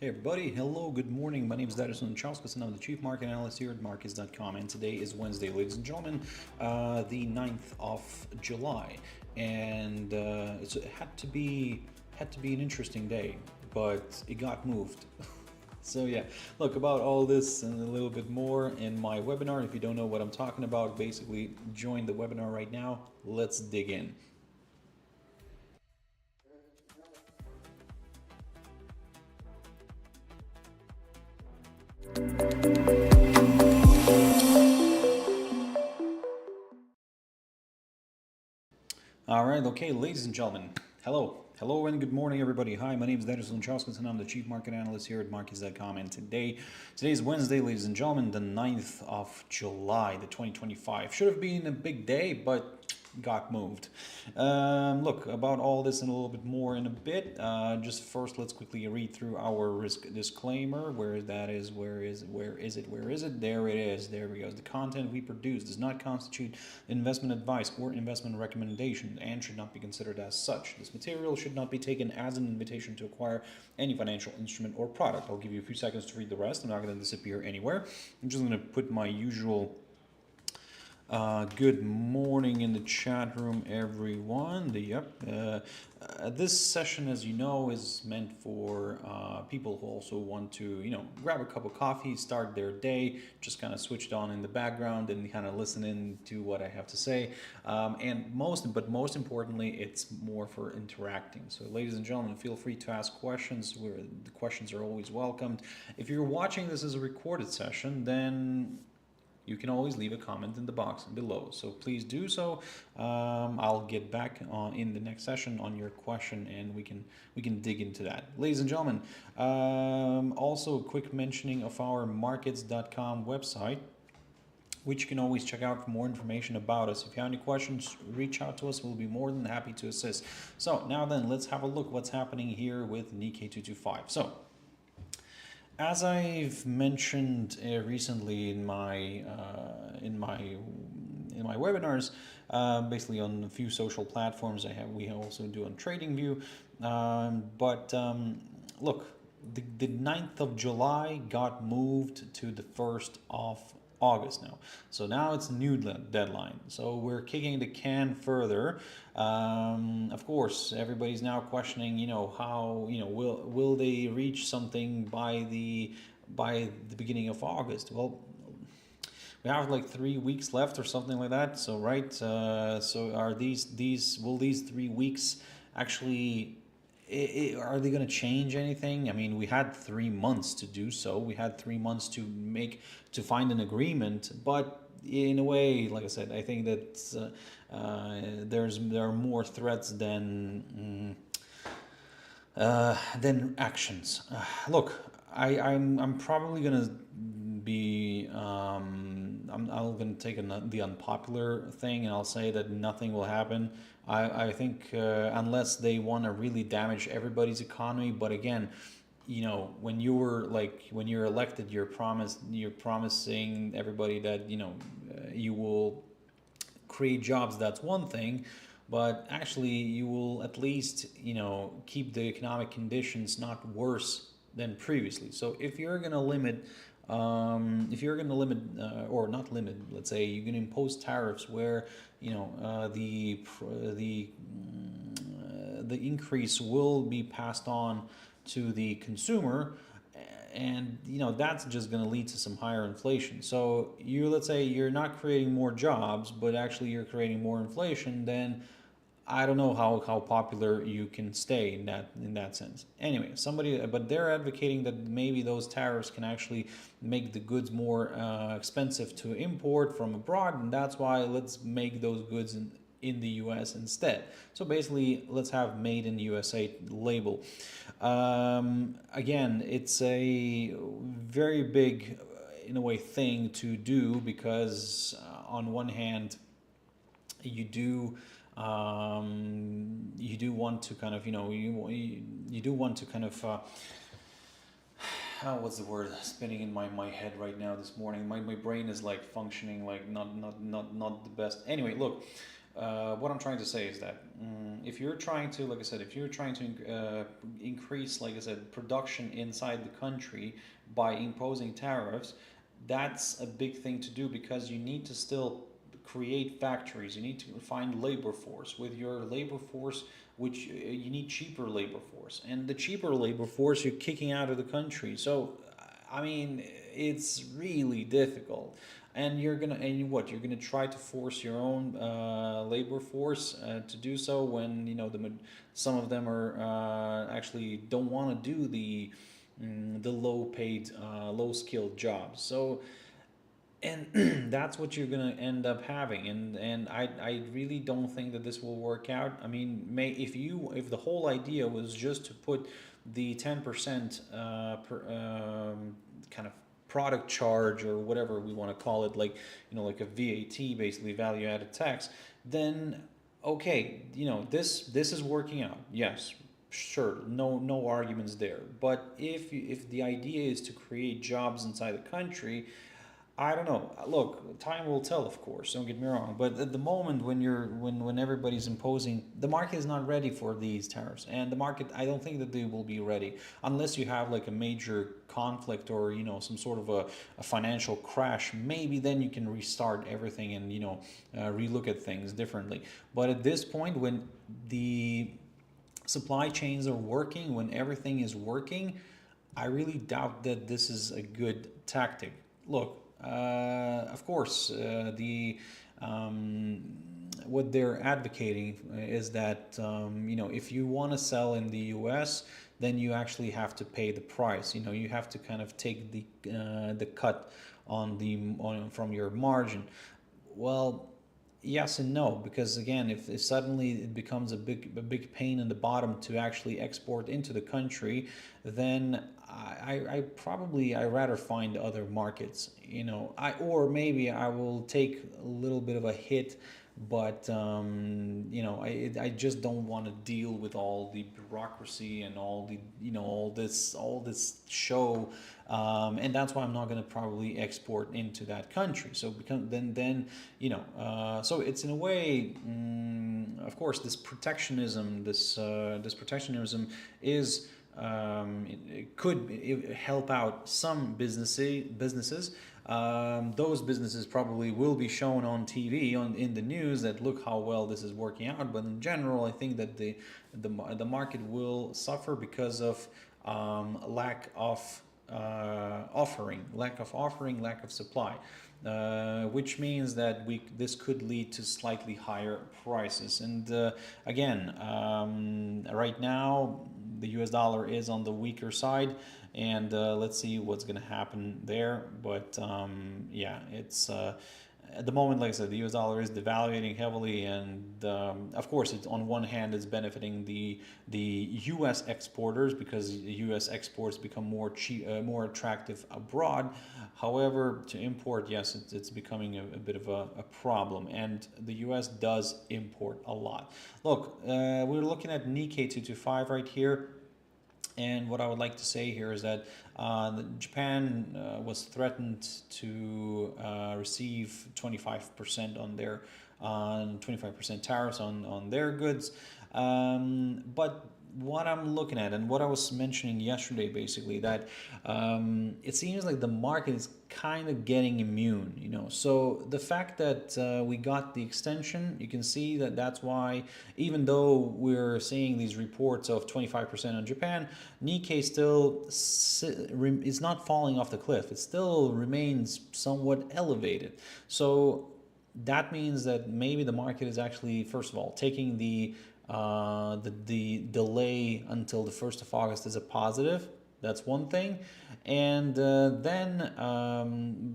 Hey everybody, hello, good morning. My name is Darius Anucauskas and I'm the Chief Market Analyst here at Markets.com. And today is Wednesday, ladies and gentlemen, the 9th of July. And it had to be an interesting day, but it got moved. So yeah, look, about all this and a little bit more in my webinar. If you don't know what I'm talking about, basically join the webinar right now. Let's dig in. All right, okay, ladies and gentlemen, hello and good morning, everybody. Hi, my name is Darius Anucauskas and I'm the Chief Market Analyst here at Markets.com. And today is Wednesday, ladies and gentlemen, the 9th of July, the 2025. Should have been a big day, but got moved. Look, about all this and a little bit more in a bit. Just first, let's quickly read through our risk disclaimer. Where that is, where is it? There it is. There we go. The content we produce does not constitute investment advice or investment recommendation and should not be considered as such. This material should not be taken as an invitation to acquire any financial instrument or product. I'll give you a few seconds to read the rest. I'm not going to disappear anywhere. I'm just going to put my usual good morning in the chat room, everyone. This session, as you know, is meant for people who also want to, grab a cup of coffee, start their day, just kind of switch it on in the background and kind of listen in to what I have to say. And most importantly, it's more for interacting. So, ladies and gentlemen, feel free to ask questions. The questions are always welcomed. If you're watching this as a recorded session, then you can always leave a comment in the box below. So please do so. I'll get back in the next session on your question and we can dig into that. Ladies and gentlemen, also a quick mentioning of our Markets.com website, which you can always check out for more information about us. If you have any questions, reach out to us. We'll be more than happy to assist. So now then, let's have a look what's happening here with Nikkei 225. So, as I've mentioned recently in my webinars, basically on a few social platforms we also do on TradingView. Look, the 9th of July got moved to the 1st of August now. So now it's a new deadline. So we're kicking the can further. Of course, everybody's now questioning, how, will they reach something by the beginning of August? Well, we have like 3 weeks left or something like that. So right. So are will these 3 weeks actually? Are they going to change anything? I mean, we had 3 months to do so. We had 3 months to find an agreement. But in a way, like I said, I think that there are more threats than actions. Look, I'm probably gonna be I'm gonna take the unpopular thing and I'll say that nothing will happen. I think unless they want to really damage everybody's economy. But again, when you're elected, you're promising everybody that you will create jobs. That's one thing, but actually you will at least keep the economic conditions not worse than previously. So if you're going to limit or not limit, let's say you're going to impose tariffs where the increase will be passed on to the consumer, and that's just going to lead to some higher inflation. So let's say you're not creating more jobs, but actually you're creating more inflation, then I don't know how popular you can stay in that sense. Anyway, but they're advocating that maybe those tariffs can actually make the goods more expensive to import from abroad, and that's why let's make those goods in the US instead. So basically, let's have made in USA label. Again, it's a very big, in a way, thing to do because on one hand, you do want to kind of you do want to kind of what's the word spinning in my head right now this morning. My brain is like functioning like not the best. Anyway, look, what I'm trying to say is that if you're trying to, like I said, if you're trying to increase, like I said, production inside the country by imposing tariffs, that's a big thing to do because you need to still create factories. You need to find labor force. With your labor force, which you need cheaper labor force, and the cheaper labor force you're kicking out of the country. So, I mean, it's really difficult. And you're gonna try to force your own labor force to do so when some of them are actually don't want to do the low paid, low skilled jobs. So, and that's what you're gonna end up having, and I really don't think that this will work out. I mean, if the whole idea was just to put the 10% kind of product charge or whatever we want to call it, like like a VAT, basically value added tax, then okay, this is working out. Yes, sure, no arguments there. But if the idea is to create jobs inside the country, I don't know. Look, time will tell, of course. Don't get me wrong. But at the moment, when everybody's imposing, the market is not ready for these tariffs, and the market, I don't think that they will be ready unless you have like a major conflict or some sort of a financial crash. Maybe then you can restart everything and relook at things differently. But at this point, when the supply chains are working, when everything is working, I really doubt that this is a good tactic. Look, of course, the what they're advocating is that if you want to sell in the U.S., then you actually have to pay the price. You have to kind of take the cut from your margin. Well, yes and no, because again, if suddenly it becomes a big pain in the bottom to actually export into the country, then I rather find other markets. Or maybe I will take a little bit of a hit, but I just don't want to deal with all the bureaucracy and all the all this show, and that's why I'm not going to probably export into that country. So so it's in a way, of course, this protectionism is. It could help out some businesses. Those businesses probably will be shown on TV, in the news, that look how well this is working out. But in general, I think that the market will suffer because of lack of offering, lack of supply. Which means that this could lead to slightly higher prices. And again, right now the US dollar is on the weaker side, and let's see what's going to happen there. But yeah, it's at the moment, like I said, the US dollar is devaluating heavily, and of course, on one hand, it's benefiting the US exporters because US exports become more attractive abroad. However, to import, yes, it's becoming a bit of a problem, and the US does import a lot. Look, we're looking at Nikkei 225 right here. And what I would like to say here is that Japan was threatened to receive 25% on their 25% tariffs on their goods. But what I'm looking at, and what I was mentioning yesterday, basically, that it seems like the market is kind of getting immune, So the fact that we got the extension, you can see that that's why, even though we're seeing these reports of 25% on Japan, Nikkei still is not falling off the cliff. It still remains somewhat elevated. So that means that maybe the market is actually, first of all, taking the delay until the 1st of August is a positive. That's one thing. And then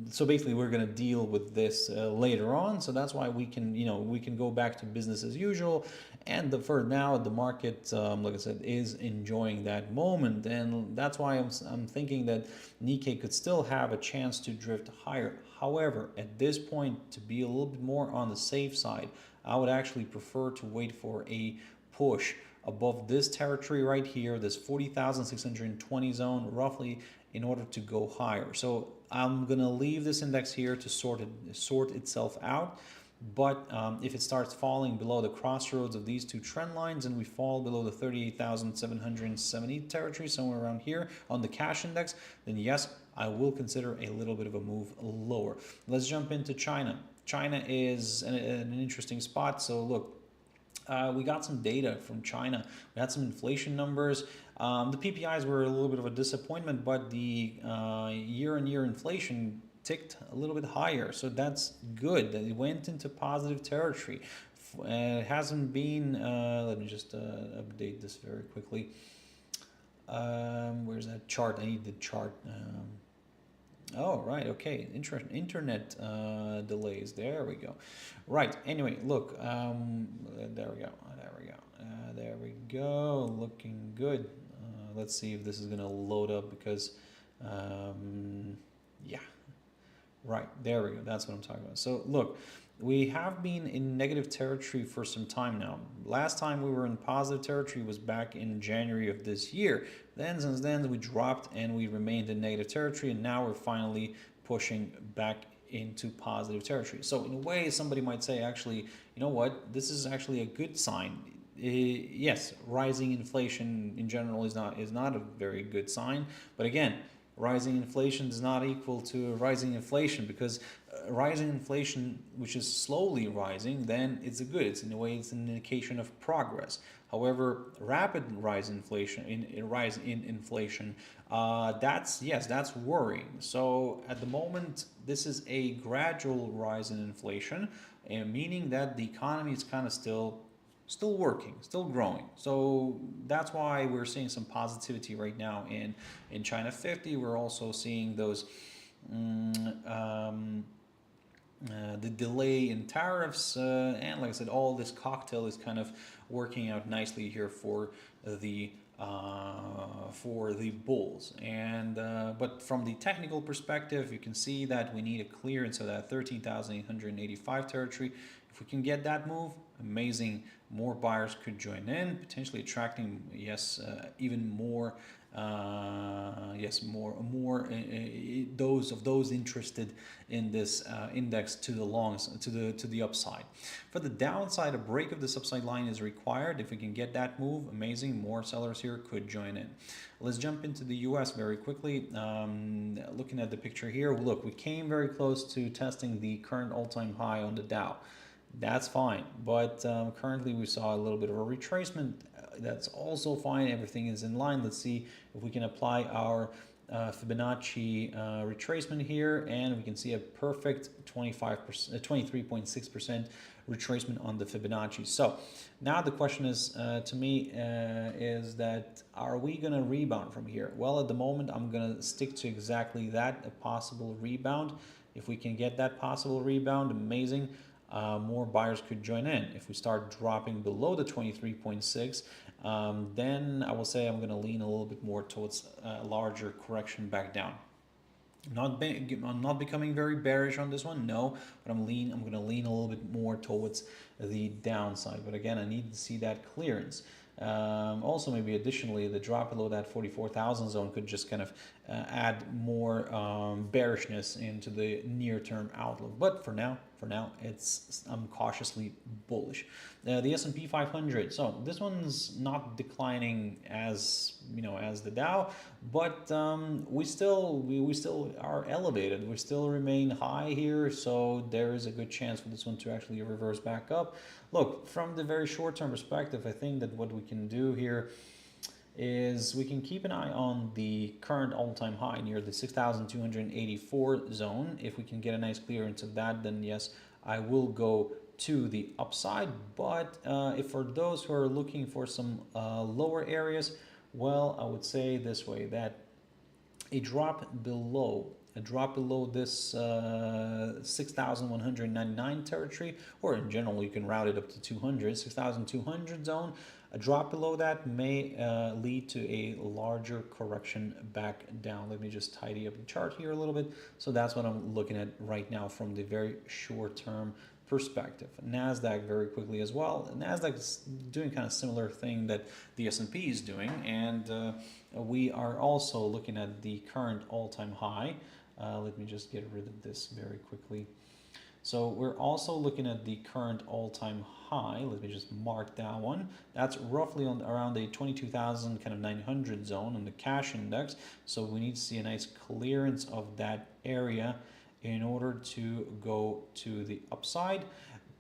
so basically we're going to deal with this later on. So that's why we can go back to business as usual. And for now, the market, like I said, is enjoying that moment. And that's why I'm thinking that Nikkei could still have a chance to drift higher. However, at this point, to be a little bit more on the safe side, I would actually prefer to wait for a push above this territory right here, this 40,620 zone, roughly, in order to go higher. So I'm gonna leave this index here to sort itself out. But if it starts falling below the crossroads of these two trend lines and we fall below the 38,770 territory, somewhere around here on the cash index, then yes, I will consider a little bit of a move lower. Let's jump into China. China is an interesting spot. So look, we got some data from China. We had some inflation numbers. The PPIs were a little bit of a disappointment, but the year-on-year inflation ticked a little bit higher, so that's good. It went into positive territory. It hasn't been. Let me just update this very quickly. Where's that chart? I need the chart. Oh, right. Okay. Internet delays. There we go. Right. Anyway, look. There we go. There we go. There we go. Looking good. Let's see if this is going to load up because, yeah. Right. There we go. That's what I'm talking about. So, look. We have been in negative territory for some time now. Last time we were in positive territory was back in January of this year. Then, since then, we dropped and we remained in negative territory, and now we're finally pushing back into positive territory. So, in a way, somebody might say, actually, you know what? This is actually a good sign. Yes, rising inflation in general is not a very good sign. But again, rising inflation is not equal to rising inflation, because rising inflation, which is slowly rising, then it's in a way it's an indication of progress. However, rapid rise in inflation, that's worrying. So at the moment, this is a gradual rise in inflation, meaning that the economy is kind of still working, still growing. So that's why we're seeing some positivity right now in China 50. We're also seeing those the delay in tariffs, and like I said, all this cocktail is kind of working out nicely here for the bulls. And but from the technical perspective, you can see that we need a clearance of that 13,885 territory. If we can get that move, amazing. More buyers could join in, potentially attracting even more. Those interested in this index to the longs, to the upside. For the downside, a break of this upside line is required. If we can get that move, amazing. More sellers here could join in. Let's jump into the US very quickly. Looking at the picture here, look, we came very close to testing the current all-time high on the Dow. That's fine, but currently we saw a little bit of a retracement. That's also fine. Everything is in line. Let's see if we can apply our Fibonacci retracement here, and we can see a perfect 23.6% retracement on the Fibonacci. So now the question is, to me, is that are we going to rebound from here? Well, at the moment, I'm going to stick to exactly that, a possible rebound. If we can get that possible rebound, amazing. More buyers could join in. If we start dropping below the 23.6, then I will say I'm going to lean a little bit more towards a larger correction back down. I'm not becoming very bearish on this one, no, but I'm going to lean a little bit more towards the downside. But again, I need to see that clearance. Also, maybe additionally, the drop below that 44,000 zone could just kind of add more bearishness into the near-term outlook. But for now, I'm cautiously bullish. The S&P 500. So this one's not declining as the Dow, but we still are elevated. We still remain high here, so there is a good chance for this one to actually reverse back up. Look, from the very short-term perspective, I think that what we can do here is we can keep an eye on the current all-time high near the 6,284 zone. If we can get a nice clearance of that, then yes, I will go to the upside. But if for those who are looking for some lower areas, well, I would say this way, that a drop below this 6,199 territory, or in general you can route it up to 6,200 zone. A drop below that may lead to a larger correction back down. Let me just tidy up the chart here a little bit. So that's what I'm looking at right now from the very short term perspective. NASDAQ very quickly as well. NASDAQ is doing kind of similar thing that the S&P is doing, and we are also looking at the current all-time high. Let me just get rid of this very quickly. So we're also looking at the current all-time high. Let me just mark that one. That's roughly on around the 22,000 kind of 900 zone on the cash index. So we need to see a nice clearance of that area in order to go to the upside.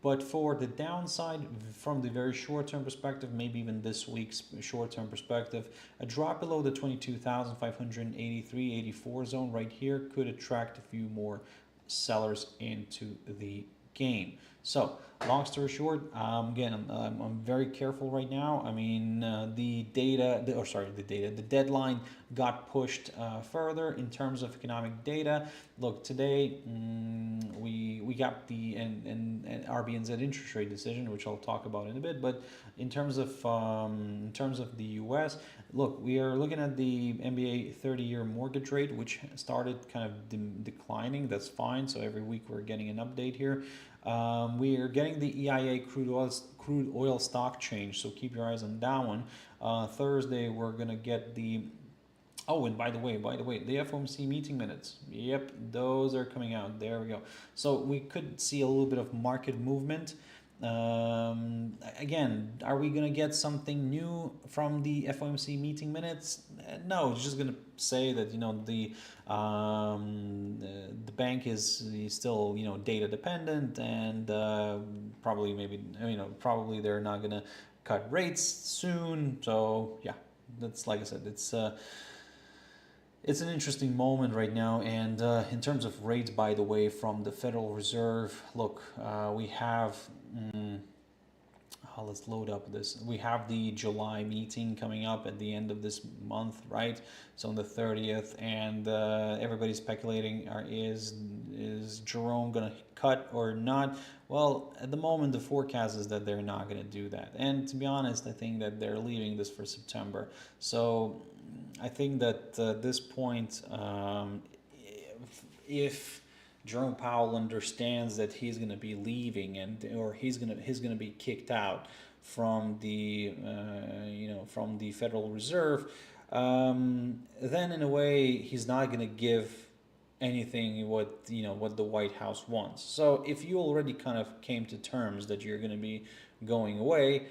But for the downside, from the very short-term perspective, maybe even this week's short-term perspective, a drop below the 22,583.84 zone right here could attract a few more sellers into the game. So long story short, again, I'm very careful right now. I mean, the deadline got pushed further in terms of economic data. Look, today we got the RBNZ interest rate decision, which I'll talk about in a bit. But in terms of the U.S., look, we are looking at the MBA 30-year mortgage rate, which started kind of declining. That's fine. So every week we're getting an update here. We are getting the EIA crude oil stock change, so keep your eyes on that one. Thursday we're gonna get the and by the way, the FOMC meeting minutes. Yep, those are coming out. There we go. So we could see a little bit of market movement. Again, are we going to get something new from the FOMC meeting minutes? No, it's just going to say that, the bank is still, data dependent, and probably they're not going to cut rates soon. So yeah, that's, like I said, it's an interesting moment right now. And in terms of rates, by the way, from the Federal Reserve, look, we have, let's load up this. We have the July meeting coming up at the end of this month, right? So on the 30th, and everybody's speculating, is Jerome going to cut or not? Well, at the moment, the forecast is that they're not going to do that. And to be honest, I think that they're leaving this for September. So I think that at this point, if Jerome Powell understands that he's going to be leaving, or he's going to be kicked out from the from the Federal Reserve, then in a way he's not going to give anything what the White House wants. So if you already kind of came to terms that you're going to be going away,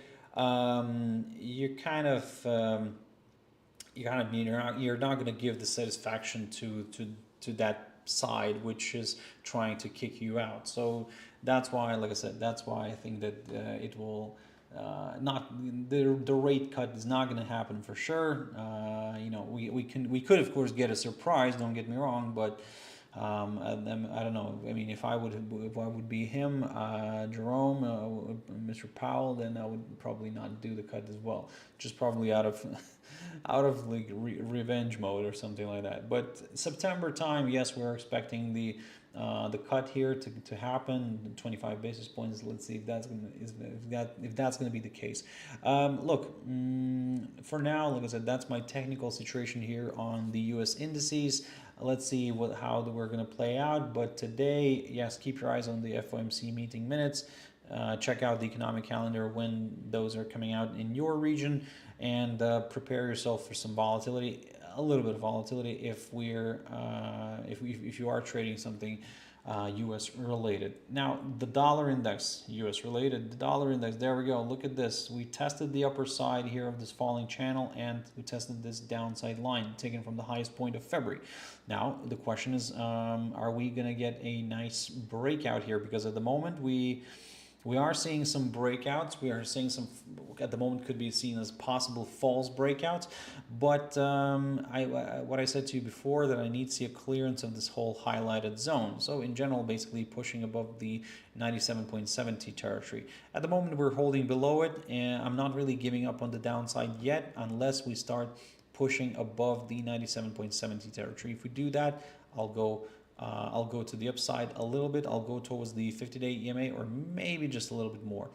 you're not going to give the satisfaction to that side which is trying to kick you out. So that's why, like I said, I think that it will the rate cut is not going to happen for sure. We could of course get a surprise, don't get me wrong, but I don't know. I mean, if I would be him, Jerome, Mr. Powell, then I would probably not do the cut as well, just probably out of like revenge mode or something like that. But September time, yes, we're expecting the cut here to happen, 25 basis points. Let's see if that's gonna be the case. Look, for now, like I said, that's my technical situation here on the U.S. indices. Let's see how we're going to play out. But today, yes, keep your eyes on the FOMC meeting minutes. Check out the economic calendar when those are coming out in your region, and prepare yourself for some volatility, a little bit of volatility if if you are trading something U.S. related. Now, the dollar index, U.S. related, the dollar index, there we go. Look at this. We tested the upper side here of this falling channel, and we tested this downside line taken from the highest point of February. Now, the question is, are we going to get a nice breakout here? Because at the moment, we are seeing some breakouts. We are seeing some, at the moment, could be seen as possible false breakouts. But what I said to you before, that I need to see a clearance of this whole highlighted zone. So in general, basically pushing above the 97.70 territory. At the moment, we're holding below it, and I'm not really giving up on the downside yet unless we start pushing above the 97.70 territory. If we do that, I'll go to the upside a little bit. I'll go towards the 50-day EMA, or maybe just a little bit more.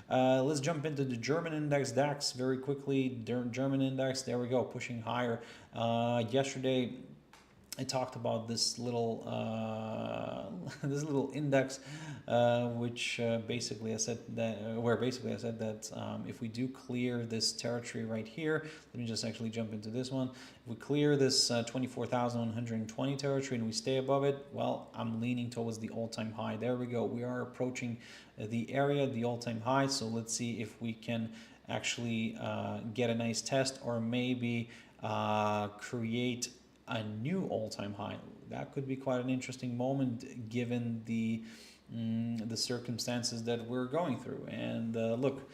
Let's jump into the German index, DAX, very quickly. German index, there we go, pushing higher. Yesterday, I talked about this little this little index, which basically I said that if we do clear this territory right here, let me just actually jump into this one. If we clear this 24,120 territory and we stay above it, well, I'm leaning towards the all-time high. There we go. We are approaching the area, the all-time high. So let's see if we can actually get a nice test, or maybe create a new all-time high. That could be quite an interesting moment given the circumstances that we're going through. And look,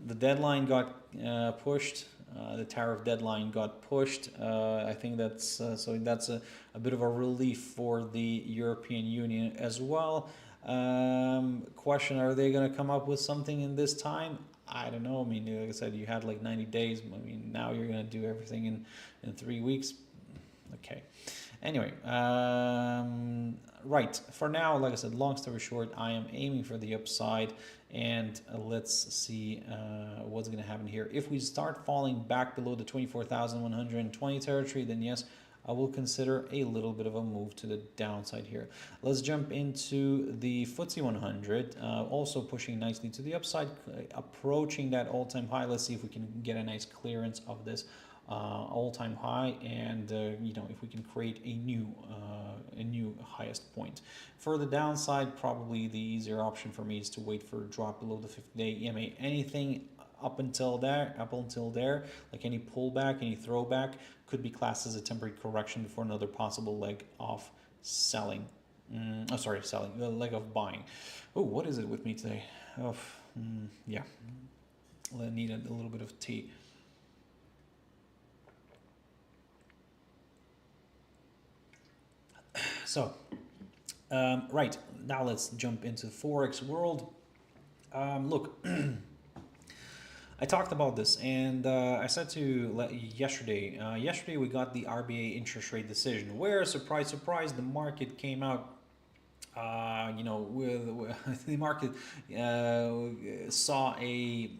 the deadline got pushed. The tariff deadline got pushed. I think that's so that's a bit of a relief for the European Union as well. Question: are they going to come up with something in this time? I don't know. I mean, like I said, you had like 90 days. I mean, now you're going to do everything in 3 weeks. Okay. Anyway, right. For now, like I said, long story short, I am aiming for the upside, and let's see what's going to happen here. If we start falling back below the 24,120 territory, then yes, I will consider a little bit of a move to the downside here. Let's jump into the FTSE 100, also pushing nicely to the upside, approaching that all-time high. Let's see if we can get a nice clearance of this all-time high, and you know, if we can create a new highest point. For the downside, probably the easier option for me is to wait for a drop below the 50-day EMA. Anything up until there, like any pullback, any throwback, could be classed as a temporary correction before another possible leg of selling. Selling, the leg of buying. Oh, what is it with me today? Oh, yeah, I need a little bit of tea. So, right, now let's jump into the Forex world. Look, I talked about this, and I said to yesterday, we got the RBA interest rate decision, where, surprise, surprise, the market came out, you know, with the market saw a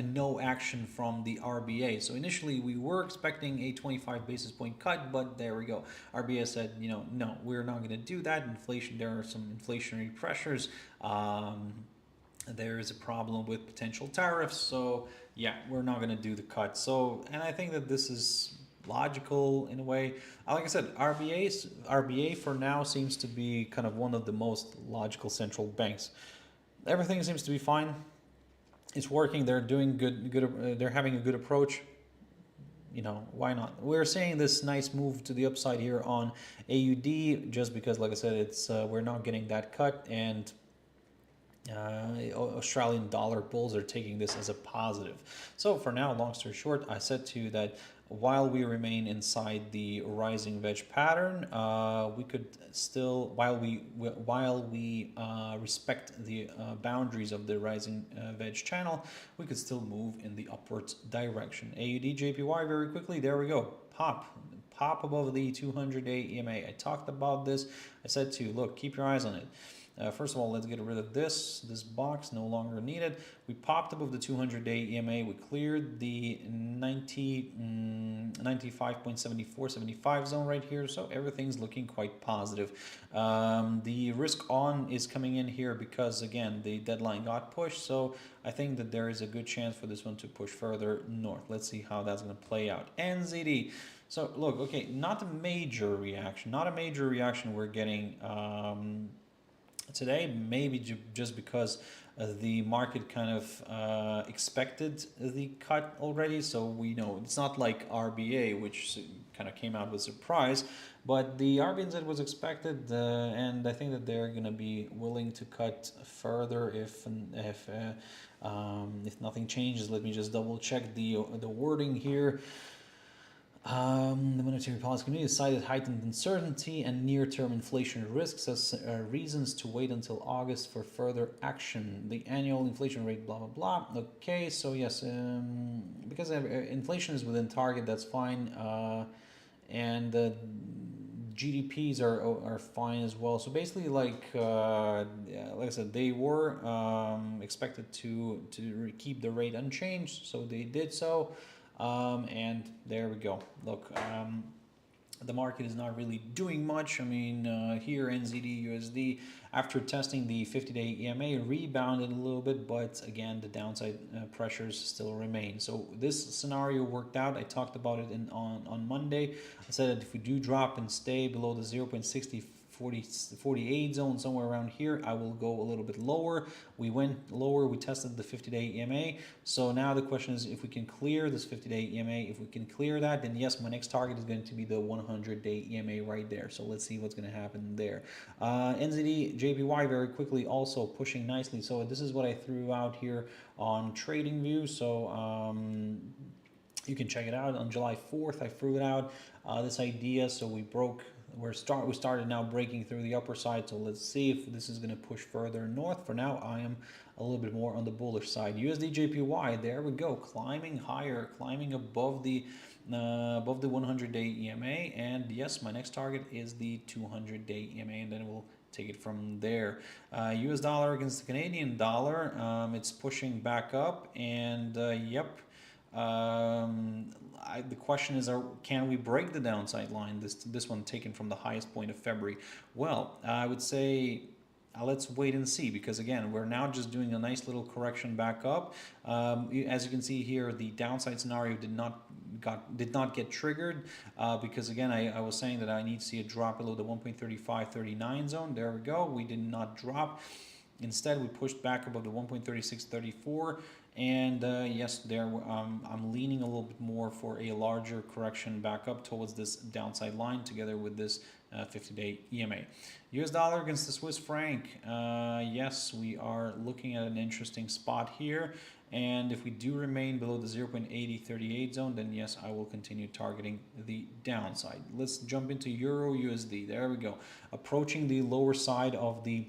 no action from the RBA. So initially we were expecting a 25 basis point cut, but there we go. RBA said, you know, no, we're not going to do that. Inflation, there are some inflationary pressures. There is a problem with potential tariffs. So yeah, we're not going to do the cut. So, and I think that this is logical in a way. Like I said, RBA for now seems to be kind of one of the most logical central banks. Everything seems to be fine. It's working. They're doing good. They're having a good approach. You know, why not? We're seeing this nice move to the upside here on AUD, just because, like I said, it's we're not getting that cut, and Australian dollar bulls are taking this as a positive. So for now, long story short, I said to you that while we remain inside the rising wedge pattern, we could still, while we respect the boundaries of the rising wedge channel, we could still move in the upwards direction. AUDJPY, very quickly, there we go, pop above the 200-day EMA. I talked about this. I said to you, look, keep your eyes on it. First of all, let's get rid of this box, no longer needed. We popped above the 200-day EMA. We cleared the 95.7475 zone right here. So everything's looking quite positive. The risk on is coming in here because, again, the deadline got pushed. So I think that there is a good chance for this one to push further north. Let's see how that's going to play out. NZD. So look, okay, not a major reaction we're getting today, maybe just because the market kind of expected the cut already. So we know it's not like RBA, which kind of came out with surprise, but the RBNZ was expected, and I think that they're going to be willing to cut further if nothing changes. Let me just double check the wording here. The Monetary Policy Committee cited heightened uncertainty and near-term inflation risks as reasons to wait until August for further action. The annual inflation rate, blah, blah, blah. Okay, so yes, because inflation is within target, that's fine. And GDPs are fine as well. So basically, like I said, they were expected to keep the rate unchanged, so they did so. And there we go. Look, the market is not really doing much. I mean, here NZD USD, after testing the 50-day EMA, rebounded a little bit, but again, the downside pressures still remain. So this scenario worked out. I talked about it on Monday. I said that if we do drop and stay below the 0.6048 zone, somewhere around here, I will go a little bit lower. We went lower, we tested the 50-day EMA. So now the question is, if we can clear this 50-day EMA, if we can clear that, then yes, my next target is going to be the 100-day EMA right there. So let's see what's going to happen there. NZDJPY very quickly also pushing nicely. So this is what I threw out here on TradingView. So you can check it out. On July 4th, I threw it out, this idea. So we started now breaking through the upper side. So let's see if this is going to push further north. For now, I am a little bit more on the bullish side. USDJPY, there we go, climbing higher, climbing above the 100-day EMA. And yes, my next target is the 200-day EMA, and then we'll take it from there. US dollar against the Canadian dollar, it's pushing back up, and yep. The question is, can we break the downside line? This one taken from the highest point of February. Well, I would say let's wait and see, because again, we're now just doing a nice little correction back up. As you can see here, the downside scenario did not get triggered, because again, I was saying that I need to see a drop below the 1.3539 zone. There we go. We did not drop. Instead, we pushed back above the 1.3634, and yes, there I'm leaning a little bit more for a larger correction back up towards this downside line, together with this 50-day EMA. US dollar against the Swiss franc. Yes, we are looking at an interesting spot here, and if we do remain below the 0.8038 zone, then yes, I will continue targeting the downside. Let's jump into EURUSD. There we go, approaching the lower side of the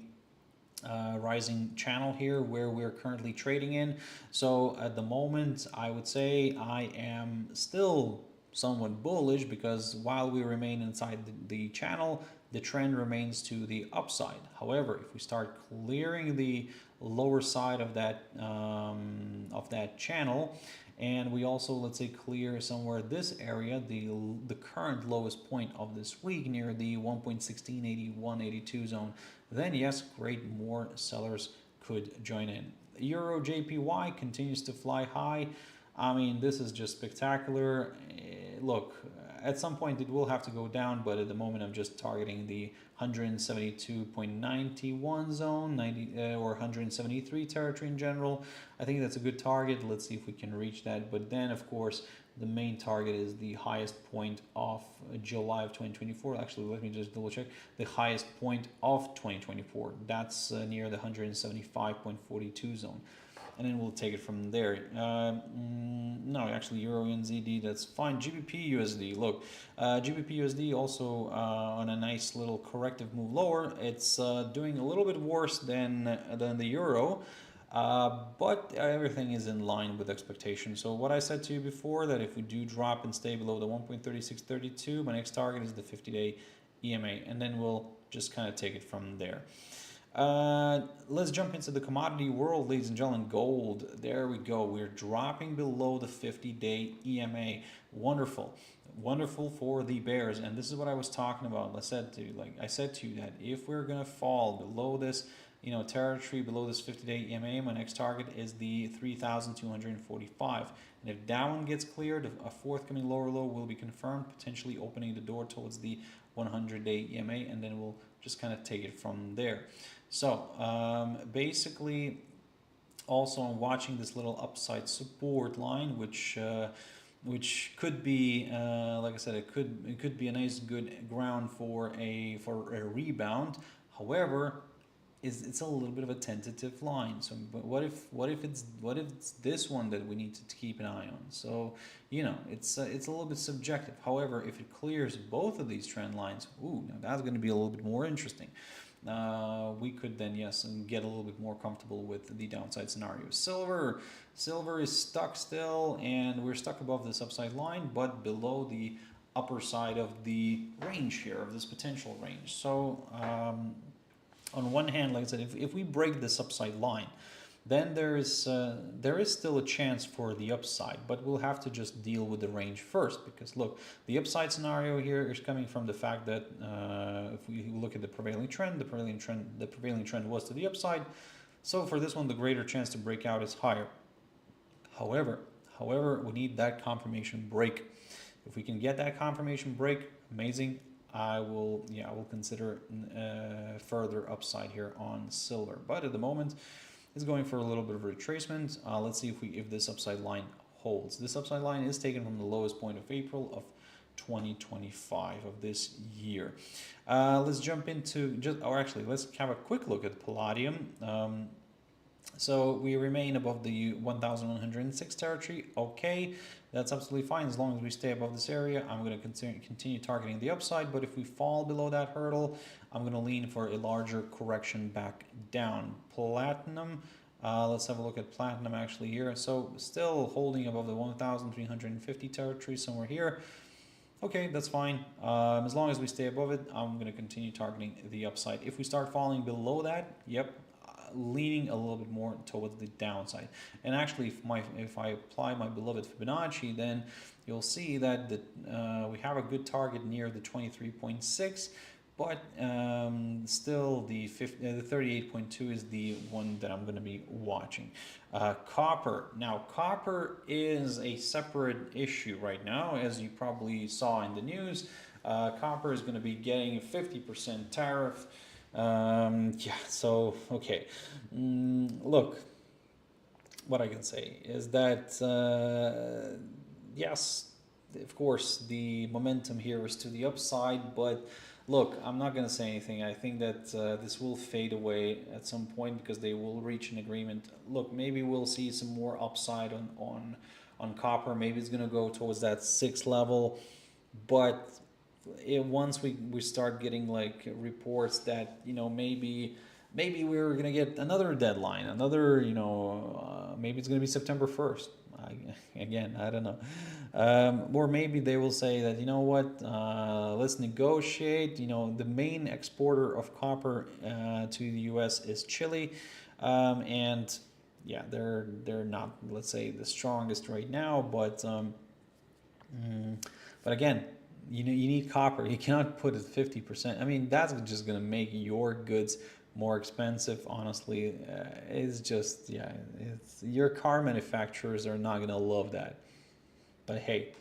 rising channel here where we're currently trading in. So at the moment, I would say I am still somewhat bullish, because while we remain inside the channel, the trend remains to the upside. However, if we start clearing the lower side of that channel, and we also, let's say, clear somewhere this area, the current lowest point of this week near the 1.168182 zone, then yes, great, more sellers could join in. EUROJPY continues to fly high. I mean, this is just spectacular. Look, at some point it will have to go down, but at the moment I'm just targeting the 172.91 zone, or 173 territory in general. I think that's a good target. Let's see if we can reach that. But then, of course, the main target is the highest point of July of 2024. Actually, let me just double check. The highest point of 2024. That's near the 175.42 zone. And then we'll take it from there. No, actually, Euro NZD, that's fine. GBPUSD, look, GBPUSD also on a nice little corrective move lower. It's doing a little bit worse than the euro, but everything is in line with expectation. So what I said to you before, that if we do drop and stay below the 1.3632, my next target is the 50-day EMA, and then we'll just kind of take it from there. Let's jump into the commodity world, ladies and gentlemen. Gold, there we go, we're dropping below the 50-day EMA. Wonderful for the bears. And this is what I was talking about. I said to you that if we're gonna fall below this territory, below this 50-day EMA, my next target is the 3,245. And if that one gets cleared, a forthcoming lower low will be confirmed, potentially opening the door towards the 100-day EMA, and then we'll just kind of take it from there. So basically, also I'm watching this little upside support line, which could be, like I said, it could be a nice good ground for a rebound. However, it's a little bit of a tentative line. So, but what if it's this one that we need to keep an eye on? So it's a little bit subjective. However, if it clears both of these trend lines, now that's going to be a little bit more interesting. We could then, yes, and get a little bit more comfortable with the downside scenario. Silver is stuck still, and we're stuck above this upside line, but below the upper side of the range here, of this potential range. So on one hand, like I said, if we break this upside line, then there is still a chance for the upside, but we'll have to just deal with the range first, because look, the upside scenario here is coming from the fact that if we look at the prevailing trend, the prevailing trend was to the upside. So for this one, the greater chance to break out is higher. However, we need that confirmation break. If we can get that confirmation break, amazing. I will consider further upside here on silver. But at the moment, it's going for a little bit of retracement. Let's see if this upside line holds. This upside line is taken from the lowest point of April of 2025 of this year. Let's jump into let's have a quick look at palladium. So we remain above the 1,106 territory. Okay, that's absolutely fine as long as we stay above this area. I'm going to continue targeting the upside, but if we fall below that hurdle, I'm going to lean for a larger correction back down. Platinum, let's have a look at platinum actually here. So still holding above the 1,350 territory, somewhere here. Okay, that's fine. As long as we stay above it, I'm going to continue targeting the upside. If we start falling below that, yep, leaning a little bit more towards the downside. And actually, if I apply my beloved Fibonacci, then you'll see that we have a good target near the 23.6, but still the 38.2 is the one that I'm going to be watching. Copper. Now, copper is a separate issue right now, as you probably saw in the news. Copper is going to be getting a 50% tariff. Yeah, so okay, look, what I can say is that yes, of course the momentum here is to the upside, but look, I'm not going to say anything. I think that this will fade away at some point because they will reach an agreement. Look, maybe we'll see some more upside on copper. Maybe it's going to go towards that 6 level, but once we start getting like reports that maybe we're gonna get another deadline, another maybe it's gonna be September 1st. I don't know, or maybe they will say that let's negotiate. The main exporter of copper to the US is Chile, and yeah, they're not, let's say, the strongest right now, but again, you need copper. You cannot put it 50%. I mean, that's just going to make your goods more expensive. Honestly, it's just, your car manufacturers are not going to love that. But hey,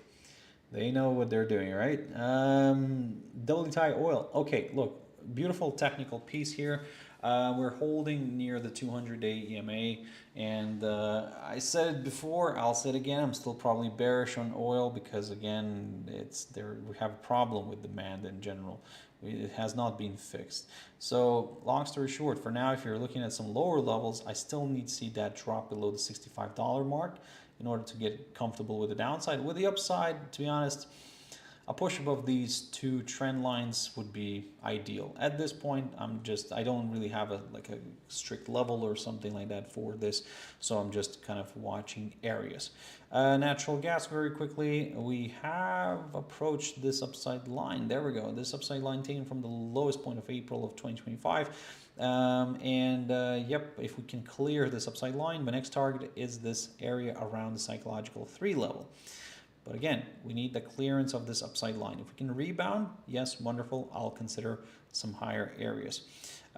they know what they're doing, right? WTI oil. Okay, look, beautiful technical piece here. We're holding near the 200-day EMA, and I said it before, I'll say it again, I'm still probably bearish on oil because, again, we have a problem with demand in general. It has not been fixed. So long story short, for now, if you're looking at some lower levels, I still need to see that drop below the $65 mark in order to get comfortable with the downside. With the upside, to be honest, a push above these two trend lines would be ideal. At this point, I don't really have a strict level or something like that for this, so I'm just kind of watching areas. Natural gas, very quickly, we have approached this upside line. There we go. This upside line taken from the lowest point of April of 2025. Yep, if we can clear this upside line, the next target is this area around the psychological 3 level. But again, we need the clearance of this upside line. If we can rebound, yes, wonderful. I'll consider some higher areas.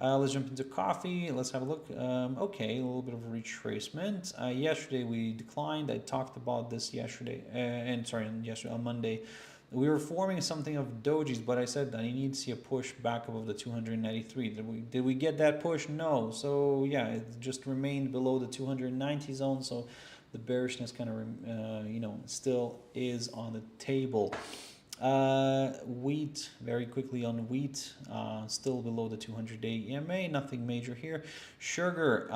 Let's jump into coffee. Let's have a look. Okay, a little bit of a retracement. Yesterday we declined. I talked about this yesterday, on Monday. We were forming something of dojis, but I said that I need to see a push back above the 293. Did we get that push? No. So yeah, it just remained below the 290 zone. So the bearishness kind of, still is on the table. Wheat, very quickly on wheat, still below the 200-day EMA, nothing major here. Sugar,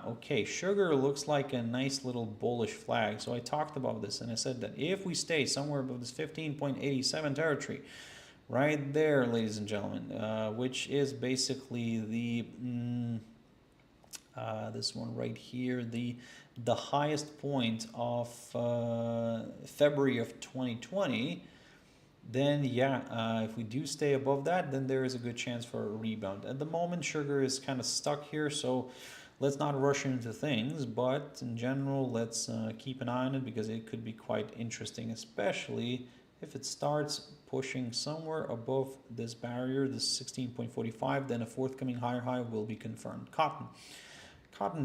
okay, sugar looks like a nice little bullish flag. So I talked about this and I said that if we stay somewhere above this 15.87 territory, right there, ladies and gentlemen, which is basically the this one right here, the highest point of February of 2020, then if we do stay above that, then there is a good chance for a rebound. At the moment, sugar is kind of stuck here, so let's not rush into things, but in general, let's keep an eye on it because it could be quite interesting, especially if it starts pushing somewhere above this barrier, this 16.45, then a forthcoming higher high will be confirmed. Cotton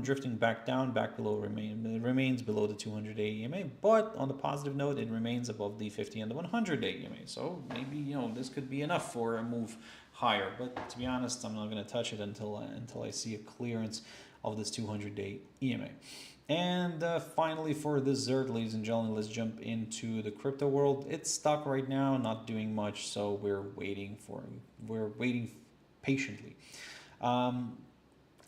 drifting back down, back below, remains below the 200-day EMA, but on the positive note, it remains above the 50 and the 100-day EMA. So maybe, you know, this could be enough for a move higher. But to be honest, I'm not going to touch it until I see a clearance of this 200-day EMA. And finally, for dessert, ladies and gentlemen, let's jump into the crypto world. It's stuck right now, not doing much, so we're waiting patiently.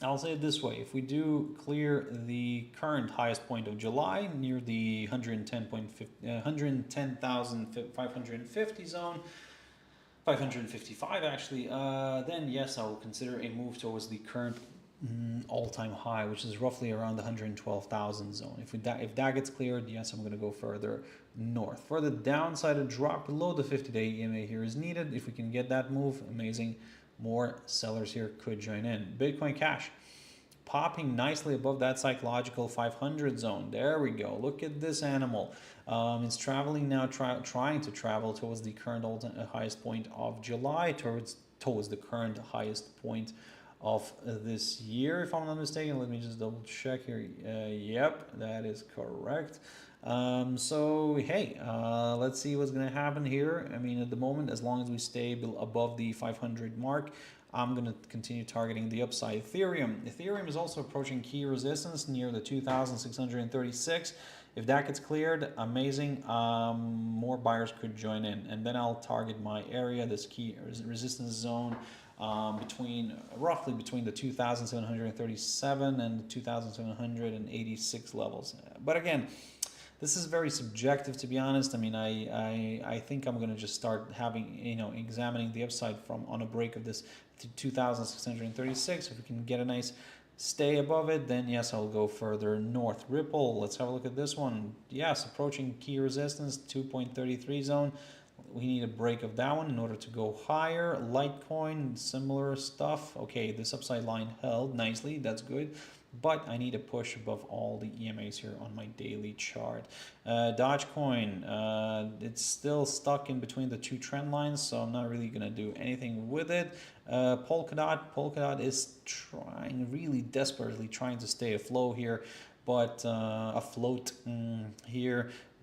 I'll say it this way: if we do clear the current highest point of July near the 110,550 zone, 555 actually, then yes, I will consider a move towards the current all-time high, which is roughly around the 112,000 zone. If that gets cleared, yes, I'm going to go further north. For the downside, a drop below the 50-day EMA here is needed. If we can get that move, amazing. More sellers here could join in. Bitcoin Cash popping nicely above that psychological 500 zone. There we go. Look at this animal. It's traveling now, trying to travel towards the current highest point of July, towards the current highest point of this year, if I'm not mistaken. Let me just double check here. Yep, that is correct. So hey, let's see what's gonna happen here. I mean, at the moment, as long as we stay above the 500 mark, I'm gonna continue targeting the upside. Ethereum is also approaching key resistance near the 2,636. If that gets cleared, amazing. More buyers could join in, and then I'll target my area, this key resistance zone, roughly between the 2,737 and the 2,786 levels. But again, this is very subjective, to be honest. I mean, I think I'm going to just start examining the upside on a break of this 2,636. If we can get a nice stay above it, then yes, I'll go further north. Ripple, let's have a look at this one. Yes, approaching key resistance, 2.33 zone. We need a break of that one in order to go higher. Litecoin, similar stuff. Okay, this upside line held nicely. That's good. But I need a push above all the EMAs here on my daily chart. Dogecoin, it's still stuck in between the two trend lines, so I'm not really going to do anything with it. Polkadot is really desperately trying to stay afloat here, but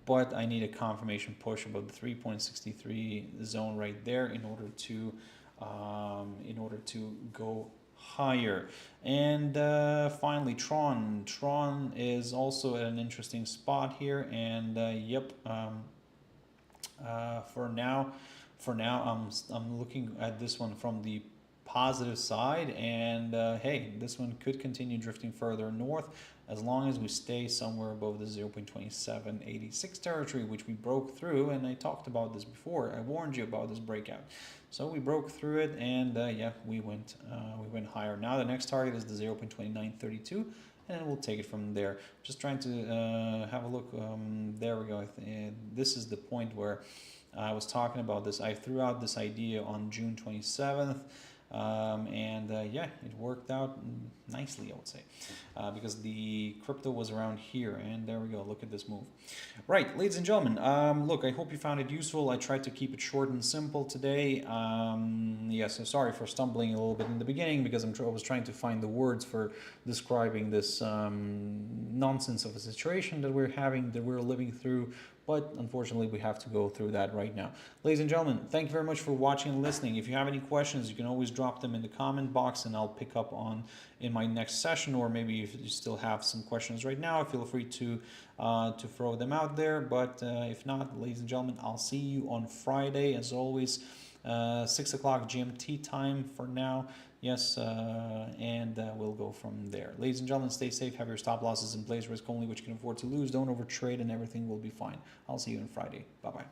but I need a confirmation push above the 3.63 zone right there in order to go higher. And finally, Tron is also at an interesting spot here, and for now I'm looking at this one from the positive side, and hey, this one could continue drifting further north as long as we stay somewhere above the 0.2786 territory, which we broke through. And I talked about this before. I warned you about this breakout. So we broke through it, and yeah, we went higher. Now the next target is the 0.2932, and we'll take it from there. Just trying to have a look. There we go. This is the point where I was talking about this. I threw out this idea on June 27th. Yeah, it worked out nicely, I would say, because the crypto was around here, and there we go. Look at this move. Right, ladies and gentlemen, look, I hope you found it useful. I tried to keep it short and simple today. So sorry for stumbling a little bit in the beginning, because I was trying to find the words for describing this nonsense of a situation that we're living through. But unfortunately, we have to go through that right now. Ladies and gentlemen, thank you very much for watching and listening. If you have any questions, you can always drop them in the comment box, and I'll pick up in my next session. Or maybe if you still have some questions right now, feel free to throw them out there. But if not, ladies and gentlemen, I'll see you on Friday, as always, 6 o'clock GMT time for now. Yes, and we'll go from there. Ladies and gentlemen, stay safe, have your stop losses in place, risk only what you can afford to lose, don't overtrade, and everything will be fine. I'll see you on Friday. Bye-bye.